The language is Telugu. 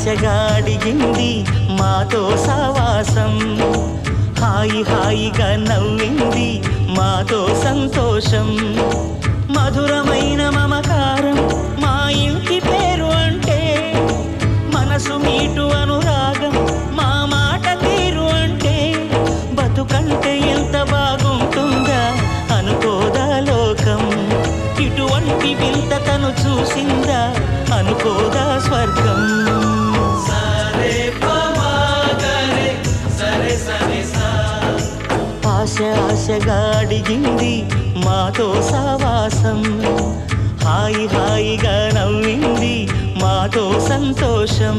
ఆశగా అడిగింది మాతో సావాసం. హాయి హాయిగా నవ్వింది మాతో సంతోషం. మధురమైన మమకారం మా ఇంటి పేరు అంటే, మనసు మీటు అనురాగం మా మాట తీరు అంటే, బతుకంటే ఎంత బాగుంటుందా అనుకోదా లోకం. ఇటువంటి వింత తను చూసిందా అనుకోదా స్వర్గం. ఆశ ఆశగా అడిగింది మాతో సావాసం. హాయి హాయిగా నవ్వింది మాతో సంతోషం.